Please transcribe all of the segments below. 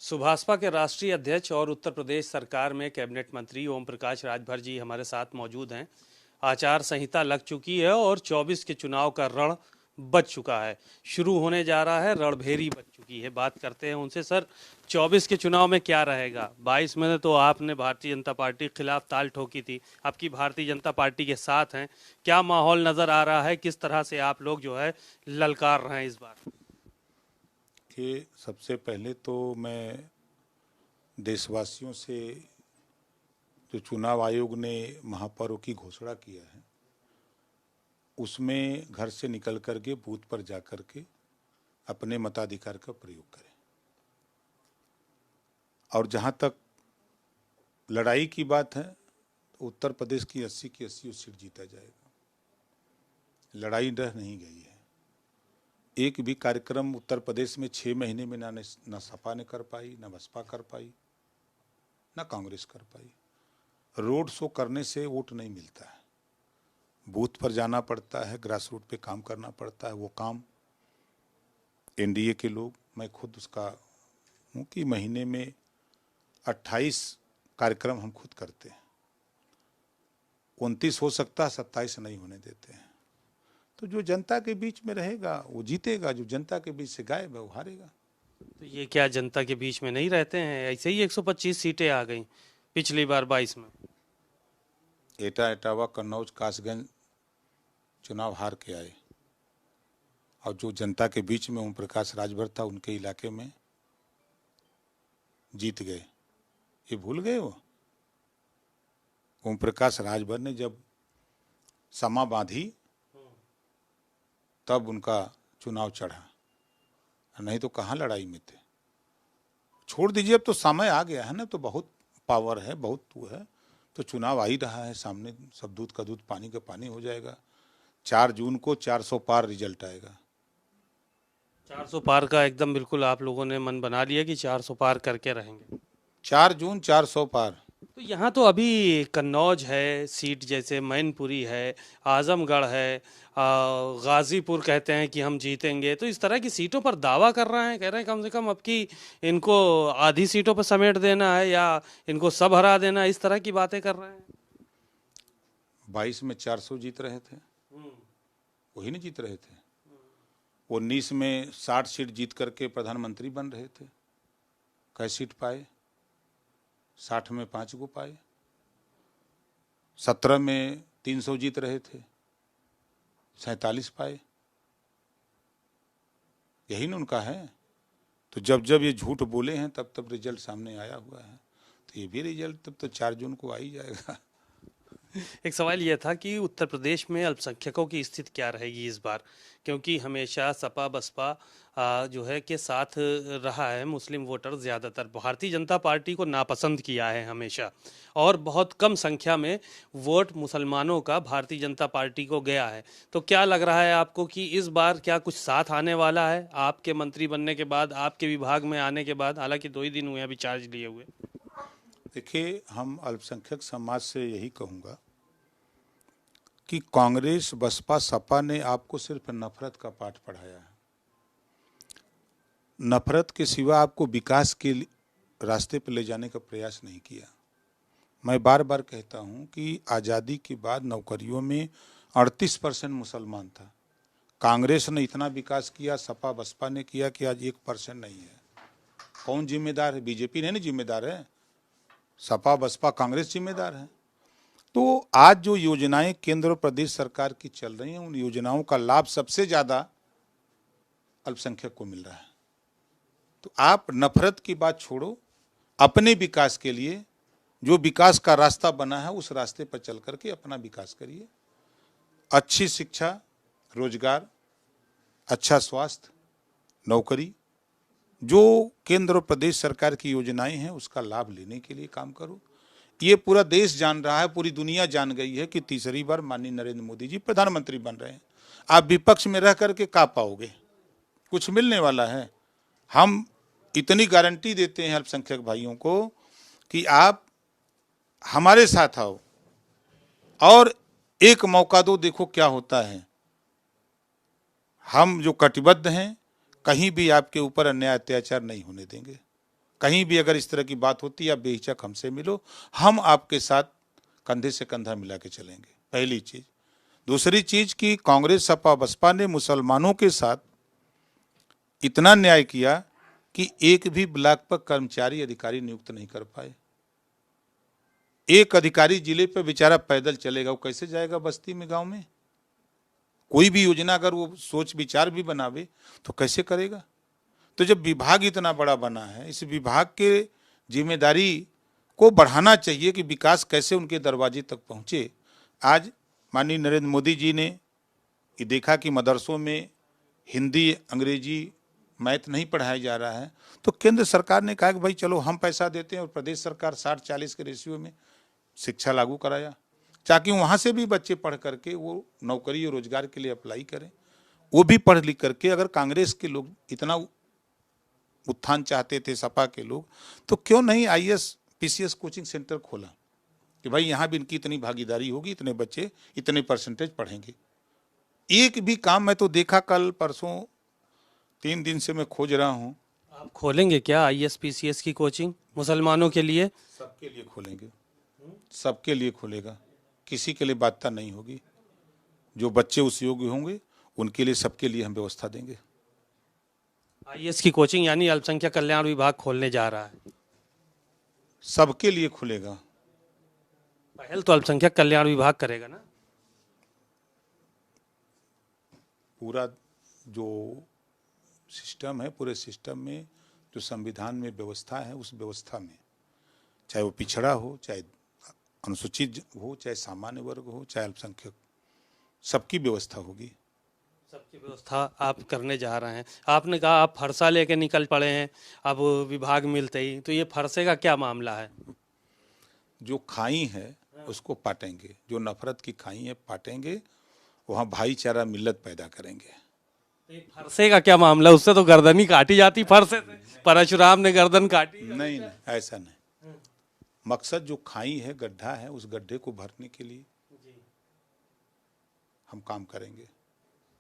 सुभाषपा के राष्ट्रीय अध्यक्ष और उत्तर प्रदेश सरकार में कैबिनेट मंत्री ओम प्रकाश राजभर जी हमारे साथ मौजूद हैं। आचार संहिता लग चुकी है और 24 के चुनाव का रण बज चुका है। शुरू होने जा रहा है, रणभेरी बज चुकी है। बात करते हैं उनसे। सर, 24 के चुनाव में क्या रहेगा? 22 में तो आपने भारतीय जनता पार्टी के खिलाफ ताल ठोकी थी, आपकी भारतीय जनता पार्टी के साथ हैं। क्या माहौल नजर आ रहा है? किस तरह से आप लोग जो है ललकार रहे हैं इस बार? कि सबसे पहले तो मैं देशवासियों से जो चुनाव आयोग ने महापर्व की घोषणा किया है उसमें घर से निकल कर के बूथ पर जाकर के अपने मताधिकार का प्रयोग करें। और जहां तक लड़ाई की बात है तो उत्तर प्रदेश की 80 की 80 सीट जीता जाएगा। लड़ाई रह नहीं गई है। एक भी कार्यक्रम उत्तर प्रदेश में 6 महीने में ना सपा ने कर पाई, ना बसपा कर पाई, ना कांग्रेस कर पाई। रोड शो करने से वोट नहीं मिलता है, बूथ पर जाना पड़ता है, ग्रास रूट पे काम करना पड़ता है। वो काम एनडीए के लोग, मैं खुद उसका हूँ कि महीने में 28 कार्यक्रम हम खुद करते हैं। 29 हो सकता है, 27 नहीं होने देते हैं। तो जो जनता के बीच में रहेगा वो जीतेगा, जो जनता के बीच से गायब है वो हारेगा। तो ये क्या जनता के बीच में नहीं रहते हैं? ऐसे ही 125 सीटें आ गई पिछली बार 22 में। एटा, इटावा, कन्नौज, कासगंज चुनाव हार के आए और जो जनता के बीच में ओम प्रकाश राजभर था उनके इलाके में जीत गए। ये भूल गए वो? ओम प्रकाश राजभर ने जब समा बांधी तब उनका चुनाव चढ़ा, नहीं तो कहाँ लड़ाई में थे। छोड़ दीजिए, अब तो समय आ गया है ना, तो बहुत पावर है, बहुत वो है, तो चुनाव आ ही रहा है सामने। सब दूध का दूध पानी का पानी हो जाएगा। 4 जून को 400 पार रिजल्ट आएगा। 400 पार का एकदम बिल्कुल आप लोगों ने मन बना लिया कि 400 पार करके रहेंगे। 4 जून 400 पार। तो यहाँ तो अभी कन्नौज है सीट, जैसे मैनपुरी है, आजमगढ़ है, गाजीपुर कहते हैं कि हम जीतेंगे। तो इस तरह की सीटों पर दावा कर रहे हैं, कह रहे हैं कम से कम अब की इनको आधी सीटों पर समेट देना है या इनको सब हरा देना है, इस तरह की बातें कर रहे हैं। 22 में 400 जीत रहे थे, वही नहीं जीत रहे थे। 19 में 60 सीट जीत करके प्रधानमंत्री बन रहे थे। कै सीट पाए? 60 में 5 को पाए। 17 में 300 जीत रहे थे, 47 पाए। यही ना उनका है। तो जब जब ये झूठ बोले हैं तब तब रिजल्ट सामने आया हुआ है। तो ये भी रिजल्ट तब तो 4 जून को आ ही जाएगा। एक सवाल यह था कि उत्तर प्रदेश में अल्पसंख्यकों की स्थिति क्या रहेगी इस बार, क्योंकि हमेशा सपा बसपा जो है के साथ रहा है। मुस्लिम वोटर ज़्यादातर भारतीय जनता पार्टी को नापसंद किया है हमेशा, और बहुत कम संख्या में वोट मुसलमानों का भारतीय जनता पार्टी को गया है। तो क्या लग रहा है आपको कि इस बार क्या कुछ साथ आने वाला है आपके मंत्री बनने के बाद, आपके विभाग में आने के बाद? हालांकि 2 ही दिन हुए अभी चार्ज लिए हुए। देखिए, हम अल्पसंख्यक समाज से यही कहूँगा कि कांग्रेस बसपा सपा ने आपको सिर्फ नफरत का पाठ पढ़ाया है। नफरत के सिवा आपको विकास के रास्ते पर ले जाने का प्रयास नहीं किया। मैं बार बार कहता हूं कि आज़ादी के बाद नौकरियों में 38% मुसलमान था। कांग्रेस ने इतना विकास किया, सपा बसपा ने किया कि आज 1% नहीं है। कौन जिम्मेदार है? बीजेपी नहीं जिम्मेदार है, सपा बसपा कांग्रेस जिम्मेदार है। तो आज जो योजनाएं केंद्र और प्रदेश सरकार की चल रही हैं, उन योजनाओं का लाभ सबसे ज्यादा अल्पसंख्यक को मिल रहा है। तो आप नफरत की बात छोड़ो, अपने विकास के लिए जो विकास का रास्ता बना है उस रास्ते पर चल करके अपना विकास करिए। अच्छी शिक्षा, रोजगार, अच्छा स्वास्थ्य, नौकरी, जो केंद्र और प्रदेश सरकार की योजनाएं हैं उसका लाभ लेने के लिए काम करो। ये पूरा देश जान रहा है, पूरी दुनिया जान गई है कि तीसरी बार माननीय नरेंद्र मोदी जी प्रधानमंत्री बन रहे हैं। आप विपक्ष में रह करके क्या पाओगे? कुछ मिलने वाला है? हम इतनी गारंटी देते हैं अल्पसंख्यक भाइयों को कि आप हमारे साथ आओ और एक मौका दो, देखो क्या होता है। हम जो कटिबद्ध हैं, कहीं भी आपके ऊपर अन्याय अत्याचार नहीं होने देंगे। कहीं भी अगर इस तरह की बात होती है, आप बेहिचक हमसे मिलो, हम आपके साथ कंधे से कंधा मिला के चलेंगे। पहली चीज। दूसरी चीज कि कांग्रेस सपा बसपा ने मुसलमानों के साथ इतना न्याय किया कि एक भी ब्लॉक पर कर्मचारी अधिकारी नियुक्त नहीं कर पाए। एक अधिकारी जिले पे बेचारा पैदल चलेगा, वो कैसे जाएगा बस्ती में, गांव में? कोई भी योजना अगर वो सोच विचार भी बनावे तो कैसे करेगा? तो जब विभाग इतना बड़ा बना है, इस विभाग के जिम्मेदारी को बढ़ाना चाहिए कि विकास कैसे उनके दरवाजे तक पहुंचे। आज माननीय नरेंद्र मोदी जी ने ये देखा कि मदरसों में हिंदी, अंग्रेजी, मैथ नहीं पढ़ाया जा रहा है, तो केंद्र सरकार ने कहा कि भाई चलो हम पैसा देते हैं, और प्रदेश सरकार 60-40 के रेशियो में शिक्षा लागू कराया, ताकि वहाँ से भी बच्चे पढ़ करके वो नौकरी और रोजगार के लिए अप्लाई करें। वो भी पढ़ लिख करके, अगर कांग्रेस के लोग इतना उत्थान चाहते थे, सपा के लोग, तो क्यों नहीं IAS PCS कोचिंग सेंटर खोला कि भाई यहाँ भी इनकी इतनी भागीदारी होगी, इतने बच्चे इतने परसेंटेज पढ़ेंगे। एक भी काम मैं तो देखा, कल परसों 3 दिन से मैं खोज रहा हूँ। आप खोलेंगे क्या IAS PCS की कोचिंग मुसलमानों के लिए? सबके लिए खोलेंगे, सबके लिए खोलेगा, किसी के लिए बाध्यता नहीं होगी। जो बच्चे उस योग्य होंगे उनके लिए, सबके लिए हम व्यवस्था देंगे। IAS की कोचिंग यानी अल्पसंख्यक कल्याण विभाग खोलने जा रहा है। सबके लिए खुलेगा। पहल तो अल्पसंख्यक कल्याण विभाग करेगा ना? पूरा जो सिस्टम है, पूरे सिस्टम में जो संविधान में व्यवस्था है, उस व्यवस्था में चाहे वो पिछड़ा हो, चाहे अनुसूचित हो, चाहे सामान्य वर्ग हो, चाहे अल्पसंख्यक, सबकी व्यवस्था होगी। सबकी व्यवस्था आप करने जा रहे हैं। आपने कहा आप फरसा लेके निकल पड़े हैं अब विभाग मिलते ही, तो ये फरसे का क्या मामला है? जो खाई है उसको पाटेंगे, जो नफरत की खाई है पाटेंगे, वहाँ भाईचारा मिल्लत पैदा करेंगे। तो ये फरसे का क्या मामला? उससे तो गर्दन ही काटी जाती फरसे से, परशुराम ने गर्दन काटी। नहीं, ऐसा नहीं। मकसद जो खाई है, गड्ढा है, उस गड्ढे को भरने के लिए हम काम करेंगे।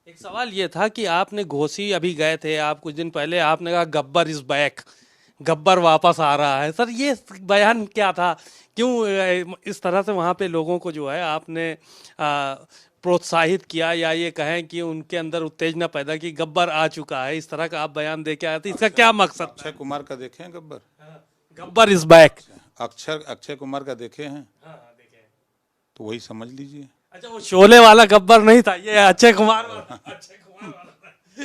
एक सवाल ये था कि आपने घोसी अभी गए थे आप कुछ दिन पहले, आपने कहा गब्बर इज बैक, गब्बर वापस आ रहा है। सर ये बयान क्या था? क्यों इस तरह से वहाँ पे लोगों को जो है आपने प्रोत्साहित किया, या ये कहें कि उनके अंदर उत्तेजना पैदा की, गब्बर आ चुका है, इस तरह का आप बयान दे के आए थे, इसका क्या मकसद? अक्षय कुमार का देखे हैं गब्बर? Gabbar is back. अक्षय कुमार का देखे हैं? तो वही समझ लीजिए। अच्छा, वो शोले वाला गब्बर नहीं था, ये अक्षय कुमार वाला।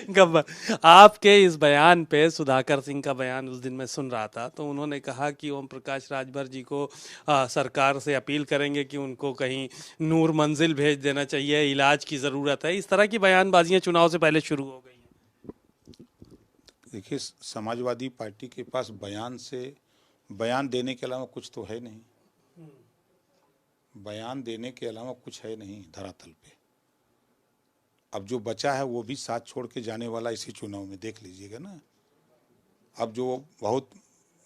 गब्बर। आपके इस बयान पे, सुधाकर सिंह का बयान उस दिन मैं सुन रहा था, तो उन्होंने कहा कि ओम प्रकाश राजभर जी को सरकार से अपील करेंगे कि उनको कहीं नूर मंजिल भेज देना चाहिए, इलाज की ज़रूरत है। इस तरह की बयानबाजियां चुनाव से पहले शुरू हो गई हैं। देखिए, समाजवादी पार्टी के पास बयान देने के अलावा कुछ तो है नहीं। बयान देने के अलावा कुछ है नहीं धरातल पे। अब जो बचा है वो भी साथ छोड़ के जाने वाला इसी चुनाव में, देख लीजिएगा ना। अब जो बहुत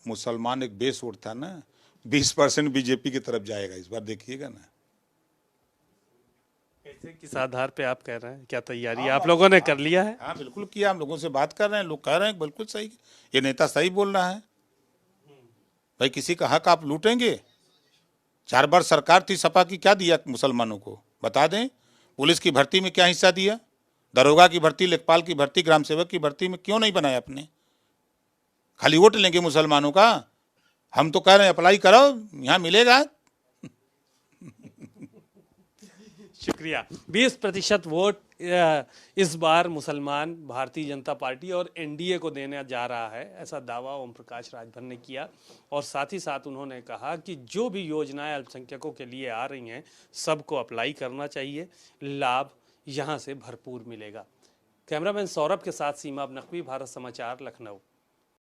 मुसलमान एक बेस उठता ना, 20% बीजेपी की तरफ जाएगा इस बार, देखिएगा ना। कैसे किस आधार पे आप कह रहे हैं? क्या तैयारी आप लोगों ने कर लिया है? हाँ बिल्कुल किया, हम लोगों से बात कर रहे हैं, लोग कह रहे हैं बिल्कुल सही, ये नेता सही बोल रहा है। भाई किसी का हक आप लूटेंगे? 4 बार सरकार थी सपा की, क्या दिया मुसलमानों को बता दें? पुलिस की भर्ती में क्या हिस्सा दिया? दरोगा की भर्ती, लेखपाल की भर्ती, ग्राम सेवक की भर्ती में क्यों नहीं बनाया आपने? खाली वोट लेंगे मुसलमानों का? हम तो कह रहे हैं अप्लाई करो, यहाँ मिलेगा। शुक्रिया। 20% वोट इस बार मुसलमान भारतीय जनता पार्टी और NDA को देने जा रहा है, ऐसा दावा ओम प्रकाश राजभर ने किया। और साथ ही साथ उन्होंने कहा कि जो भी योजनाएं अल्पसंख्यकों के लिए आ रही हैं, सबको अप्लाई करना चाहिए, लाभ यहाँ से भरपूर मिलेगा। कैमरामैन सौरभ के साथ सीमा नकवी, भारत समाचार, लखनऊ।